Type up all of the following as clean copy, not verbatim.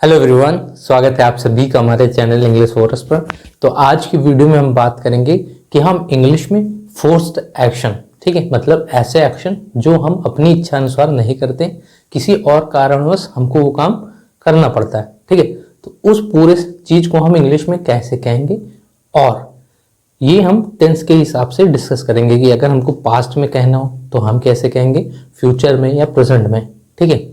Hello everyone, स्वागत है आप सभी का हमारे चैनल इंग्लिश फोर्स पर। तो आज की वीडियो में हम बात करेंगे कि हम इंग्लिश में फोर्स्ड एक्शन, ठीक है, मतलब ऐसे एक्शन जो हम अपनी इच्छा अनुसार नहीं करते, किसी और कारणवश हमको वो काम करना पड़ता है, ठीक है। तो उस पूरे चीज को हम इंग्लिश में कैसे कहेंगे, और ये हम टेंस के हिसाब से डिस्कस करेंगे कि अगर हमको पास्ट में कहना हो तो हम कैसे कहेंगे, फ्यूचर में या प्रेजेंट में, ठीक है।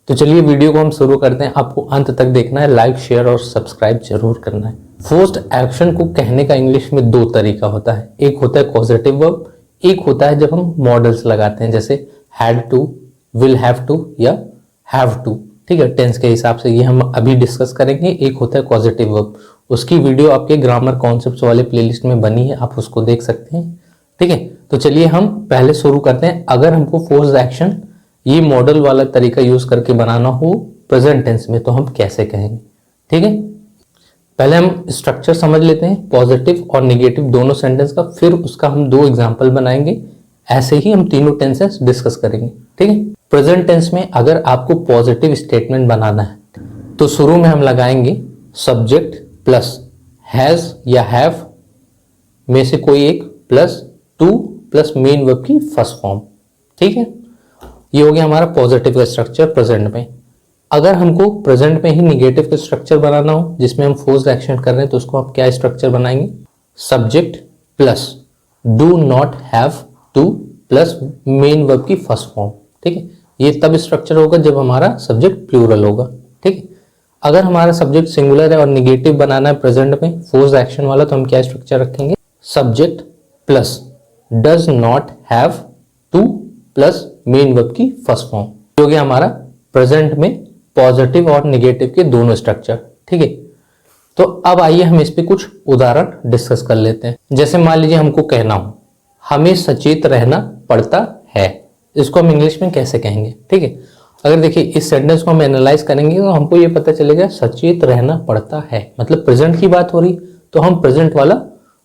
तो चलिए वीडियो को हम शुरू करते हैं। आपको अंत तक देखना है, लाइक शेयर और सब्सक्राइब जरूर करना है। फोर्स्ड एक्शन को कहने का इंग्लिश में दो तरीका होता है, एक होता है कॉजेटिव वर्ब, एक होता है जब हम मॉडल्स लगाते हैं, जैसे had to, will have to या हैव टू, ठीक है, टेंस के हिसाब से। ये हम अभी डिस्कस करेंगे। एक होता है पॉजिटिव वर्ब, उसकी वीडियो आपके ग्रामर कॉन्सेप्ट्स वाले प्लेलिस्ट में बनी है, आप उसको देख सकते हैं, ठीक है। तो चलिए हम पहले शुरू करते हैं। अगर हमको फोर्स्ड एक्शन ये मॉडल वाला तरीका यूज करके बनाना हो प्रेजेंट टेंस में तो हम कैसे कहेंगे, ठीक है। पहले हम स्ट्रक्चर समझ लेते हैं, पॉजिटिव और नेगेटिव दोनों सेंटेंस का, फिर उसका हम दो एग्जांपल बनाएंगे। ऐसे ही हम तीनों टेंसेस डिस्कस करेंगे, ठीक है। प्रेजेंट टेंस में अगर आपको पॉजिटिव स्टेटमेंट बनाना है तो शुरू में हम लगाएंगे सब्जेक्ट प्लस हैज या हैव में से कोई एक plus two plus main verb की फर्स्ट फॉर्म, ठीक है। ये हो गया हमारा पॉजिटिव का स्ट्रक्चर प्रेजेंट में। अगर हमको प्रेजेंट में ही निगेटिव का स्ट्रक्चर बनाना हो जिसमें हम फोर्स्ड एक्शन कर रहे हैं तो उसको आप क्या स्ट्रक्चर बनाएंगे, subject plus do not have two plus main verb की फर्स्ट फॉर्म, ठीक है। ये तब स्ट्रक्चर होगा जब हमारा सब्जेक्ट प्लूरल होगा, ठीक है। अगर हमारा सब्जेक्ट सिंगुलर है और निगेटिव बनाना है प्रेजेंट में फोर्स्ड एक्शन वाला तो हम क्या स्ट्रक्चर रखेंगे, subject plus does not have two plus main verb की फर्स्ट फॉर्म। हो गया हमारा प्रेजेंट में पॉजिटिव और नेगेटिव के दोनों स्ट्रक्चर, ठीक है। तो अब आइए हम इस पे कुछ उदाहरण डिस्कस कर लेते हैं। जैसे मान लीजिए हमको कहना हो हमें सचेत रहना पड़ता है, इसको हम इंग्लिश में कैसे कहेंगे, ठीक है। अगर देखिए इस सेंटेंस को हम एनालाइज करेंगे तो हमको ये पता चलेगा सचेत रहना पड़ता है मतलब प्रेजेंट की बात हो रही, तो हम प्रेजेंट वाला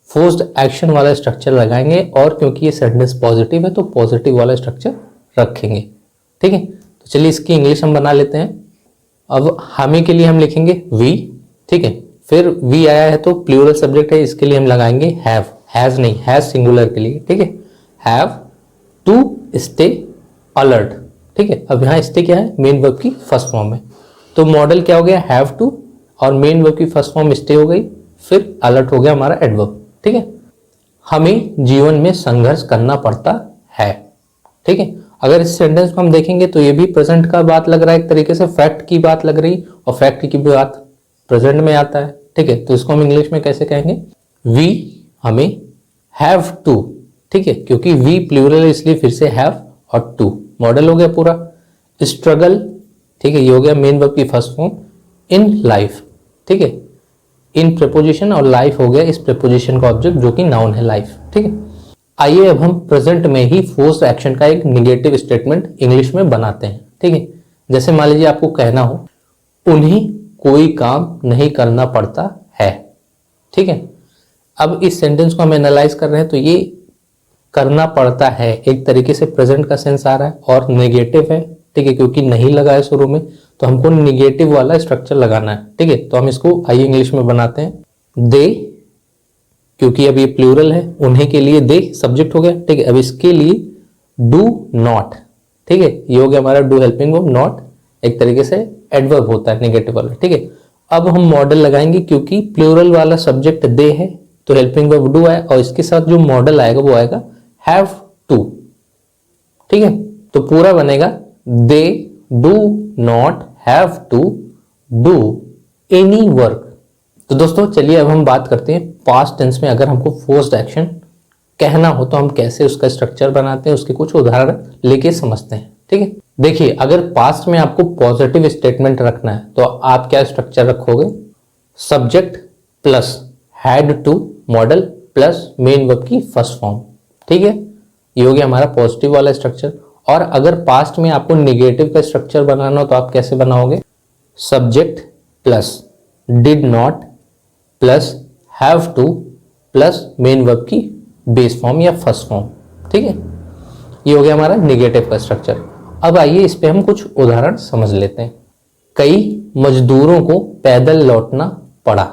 फोर्स्ड एक्शन वाला स्ट्रक्चर लगाएंगे, और क्योंकि ये सेंटेंस पॉजिटिव है तो पॉजिटिव वाला स्ट्रक्चर रखेंगे, ठीक है। तो चलिए इसकी इंग्लिश हम बना लेते हैं। अब हमें के लिए हम लिखेंगे वी, ठीक है। फिर वी आया है तो प्लूरल सब्जेक्ट है, इसके लिए हम लगाएंगे हैव, हैज नहीं, हैज सिंगुलर के लिए, ठीक है। हैव टू स्टे अलर्ट, ठीक है। अब यहाँ स्टे क्या है, मेन वर्ब की फर्स्ट फॉर्म है, तो मॉडल क्या हो गया, हैव टू और मेन वर्ब की फर्स्ट फॉर्म स्टे हो गई, फिर अलर्ट हो गया हमारा एडवर्ब, ठीक है। हमें जीवन में संघर्ष करना पड़ता है, ठीक है। अगर इस सेंटेंस को हम देखेंगे तो ये भी प्रेजेंट का बात लग रहा है, एक तरीके से फैक्ट की बात लग रही, और फैक्ट की बात प्रेजेंट में आता है, ठीक है। तो इसको हम इंग्लिश में कैसे कहेंगे, वी हमें हैव टू, ठीक है, क्योंकि वी प्लूरल है इसलिए फिर से हैव और टू मॉडल हो गया पूरा। स्ट्रगल, ठीक है, ये हो गया मेन वर्ब की फर्स्ट फॉर्म। इन लाइफ, ठीक है, इन प्रेपोजिशन और लाइफ हो गया इस प्रेपोजिशन का ऑब्जेक्ट जो कि नाउन है लाइफ, ठीक है। आइए अब हम प्रेजेंट में ही फोर्स्ड एक्शन का एक नेगेटिव स्टेटमेंट इंग्लिश में बनाते हैं, ठीक है। जैसे मान लीजिए आपको कहना हो उन्हें कोई काम नहीं करना पड़ता है, ठीक है। अब इस सेंटेंस को हम एनालाइज कर रहे हैं तो ये करना पड़ता है एक तरीके से प्रेजेंट का सेंस आ रहा है और नेगेटिव है, ठीक है, क्योंकि नहीं लगा है शुरू में तो हमको नेगेटिव वाला स्ट्रक्चर लगाना है, ठीक है। तो हम इसको आइए इंग्लिश में बनाते हैं। दे, क्योंकि अब ये प्लूरल है, उन्हें के लिए दे सब्जेक्ट हो गया, ठीक है। अब इसके लिए डू नॉट, ठीक है, ये हो गया हमारा डू हेल्पिंग वर्ब, नॉट एक तरीके से एडवर्ब होता है नेगेटिव वाला, ठीक है। अब हम मॉडल लगाएंगे, क्योंकि प्लूरल वाला सब्जेक्ट दे है तो हेल्पिंग वर्ब डू है, और इसके साथ जो मॉडल आएगा वो आएगा हैव टू, ठीक है। तो पूरा बनेगा they do not have to do any work. तो दोस्तों चलिए अब हम बात करते हैं पास्ट टेंस में अगर हमको फोर्स्ड एक्शन कहना हो तो हम कैसे उसका स्ट्रक्चर बनाते हैं, उसके कुछ उदाहरण लेके समझते हैं, ठीक है। देखिए अगर पास्ट में आपको पॉजिटिव स्टेटमेंट रखना है तो आप क्या स्ट्रक्चर रखोगे, subject plus had to modal plus main verb की फर्स्ट फॉर्म, ठीक है। ये हो गया हमारा पॉजिटिव वाला स्ट्रक्चर। और अगर पास्ट में आपको नेगेटिव का स्ट्रक्चर बनाना हो तो आप कैसे बनाओगे, subject plus did not plus have two plus main verb की बेस फॉर्म या फर्स्ट फॉर्म, ठीक है। ये हो गया हमारा नेगेटिव का स्ट्रक्चर। अब आइए इस पे हम कुछ उदाहरण समझ लेते हैं। कई मजदूरों को पैदल लौटना पड़ा।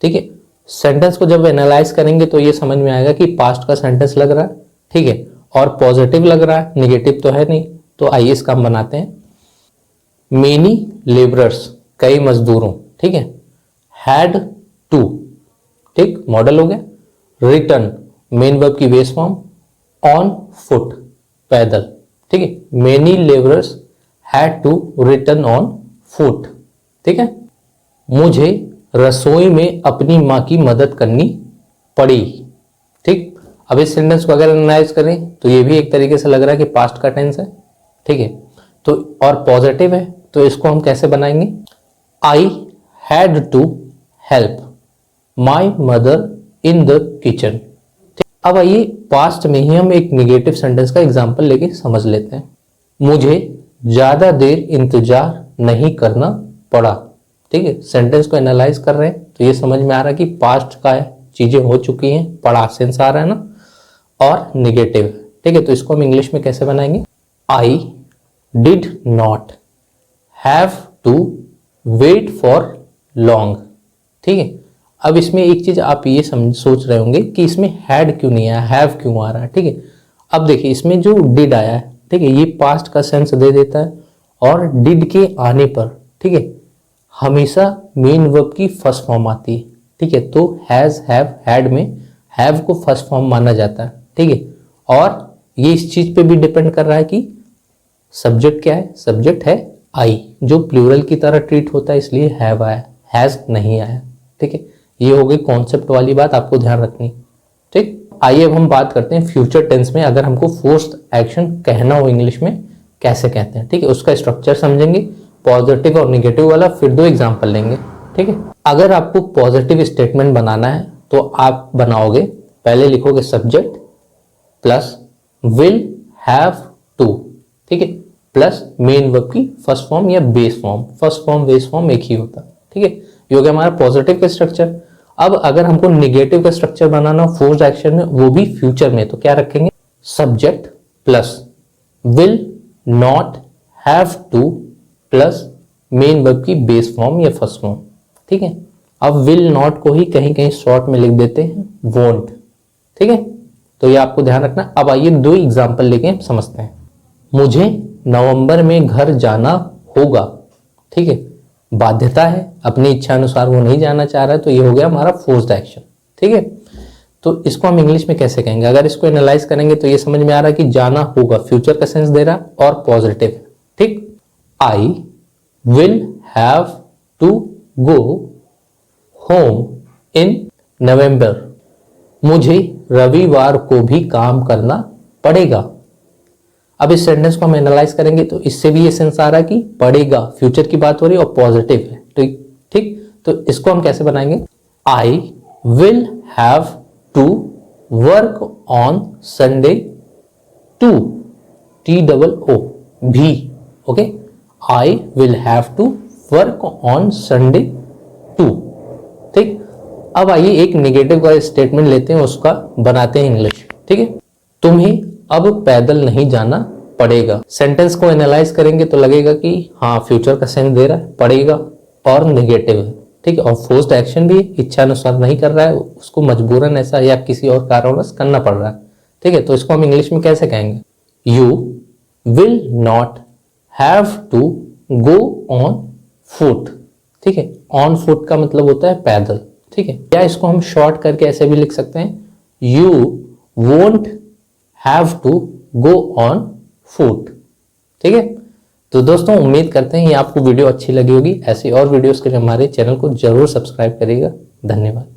ठीक है, सेंटेंस को जब एनालाइज करेंगे तो ये समझ में आएगा कि पास्ट का सेंटेंस लग रहा है। ठीक है, और पॉजिटिव लग रहा है, निगेटिव तो है नहीं। तो आइए इसका हम बनाते हैं। मेनी लेबरर्स, कई मजदूरों, ठीक है, हैड टू, ठीक, मॉडल हो गया। रिटर्न, मेन वर्ब की बेस फॉर्म, ऑन फुट, पैदल। ठीक है, many labourers had to return on foot. ठीक है, मुझे रसोई में अपनी माँ की मदद करनी पड़ी। ठीक, अब इस सेंटेंस को अगर एनालाइज करें तो ये भी एक तरीके से लग रहा है कि पास्ट का टेंस है। ठीक है, तो और पॉजिटिव है, तो इसको हम कैसे बनाएंगे? I had to help my mother in the kitchen. अब आइए पास्ट में ही हम एक निगेटिव सेंटेंस का एग्जाम्पल लेके समझ लेते हैं। मुझे ज्यादा देर इंतजार नहीं करना पड़ा। ठीक है, सेंटेंस को एनालाइज कर रहे हैं तो ये समझ में आ रहा है कि पास्ट का है, चीजें हो चुकी हैं, पड़ा सेंस आ रहा है ना, और निगेटिव। ठीक है, तो इसको हम इंग्लिश में कैसे बनाएंगे? I did not have to wait for long. ठीक है, अब इसमें एक चीज आप ये सोच रहे होंगे कि इसमें हैड क्यों नहीं आया, हैव क्यों आ रहा है। ठीक है, अब देखिए इसमें जो डिड आया है, ठीक है, ये पास्ट का सेंस दे देता है, और डिड के आने पर, ठीक है, हमेशा मेन वर्ब की फर्स्ट फॉर्म आती है। ठीक है, तो हैज, हैव, हैड में हैव को फर्स्ट फॉर्म माना जाता है। ठीक है, और ये इस चीज पे भी डिपेंड कर रहा है कि सब्जेक्ट क्या है। सब्जेक्ट है आई, जो प्लूरल की तरह ट्रीट होता है, इसलिए हैव आया, हैज नहीं आया। ठीक है, ये हो गई कॉन्सेप्ट वाली बात, आपको ध्यान रखनी। ठीक, आइए अब हम बात करते हैं फ्यूचर टेंस में अगर हमको फोर्स्ड एक्शन कहना हो इंग्लिश में कैसे कहते हैं। ठीक है, उसका स्ट्रक्चर समझेंगे, पॉजिटिव और निगेटिव वाला, फिर दो एग्जांपल लेंगे। ठीक है, अगर आपको पॉजिटिव स्टेटमेंट बनाना है तो आप बनाओगे, पहले लिखोगे subject plus will have to, ठीक है, प्लस मेन वर्ब की फर्स्ट फॉर्म या base form. First form base form एक ही होता। ठीक है, ये हो गया हमारा पॉजिटिव का स्ट्रक्चर। अब अगर हमको निगेटिव का स्ट्रक्चर बनाना हो फोर्स्ड एक्शन में, वो भी फ्यूचर में, तो क्या रखेंगे? Subject plus will not have two plus main verb की बेस फॉर्म या फर्स्ट फॉर्म। ठीक है, अब विल नॉट को ही कहीं कहीं शॉर्ट में लिख देते हैं वोंट। ठीक है, तो ये आपको ध्यान रखना। अब आइए दो एग्जांपल लेके समझते हैं। मुझे नवंबर में घर जाना होगा। ठीक है, बाध्यता है, अपनी इच्छा अनुसार वो नहीं जाना चाह रहा है, तो ये हो गया हमारा फोर्स्ड एक्शन। ठीक है, तो इसको हम इंग्लिश में कैसे कहेंगे? अगर इसको एनालाइज करेंगे तो ये समझ में आ रहा है कि जाना होगा, फ्यूचर का सेंस दे रहा है और पॉजिटिव। ठीक, I will have to go home in November. मुझे रविवार को भी काम करना पड़ेगा। अब इस सेंटेंस को हम एनालाइज करेंगे तो इससे भी ये सेंस आ रहा है कि पड़ेगा, फ्यूचर की बात हो रही है और पॉजिटिव है। ठीक, तो इसको हम कैसे बनाएंगे? I will have to work on Sunday too, TOO भी। Okay, I will have to work on Sunday too. ठीक, अब आइए एक नेगेटिव का स्टेटमेंट लेते हैं, उसका बनाते हैं इंग्लिश। ठीक है, तुम्हें अब पैदल नहीं जाना पड़ेगा। सेंटेंस को एनालाइज करेंगे तो लगेगा कि हाँ फ्यूचर का सेंस दे रहा है, पड़ेगा और नेगेटिव है। ठीक है, और फोर्स्ड एक्शन भी इच्छा अनुसार नहीं कर रहा है, उसको मजबूरन ऐसा या किसी और कारणवश करना पड़ रहा है। ठीक है, तो इसको हम इंग्लिश में कैसे कहेंगे? You will not have to go on foot. ठीक है, ऑन फुट का मतलब होता है पैदल। ठीक है, या इसको हम शॉर्ट करके ऐसे भी लिख सकते हैं, you won't have to go on foot. ठीक है, तो दोस्तों उम्मीद करते हैं ये आपको वीडियो अच्छी लगी होगी। ऐसी और वीडियोस के लिए हमारे चैनल को जरूर सब्सक्राइब करिएगा। धन्यवाद।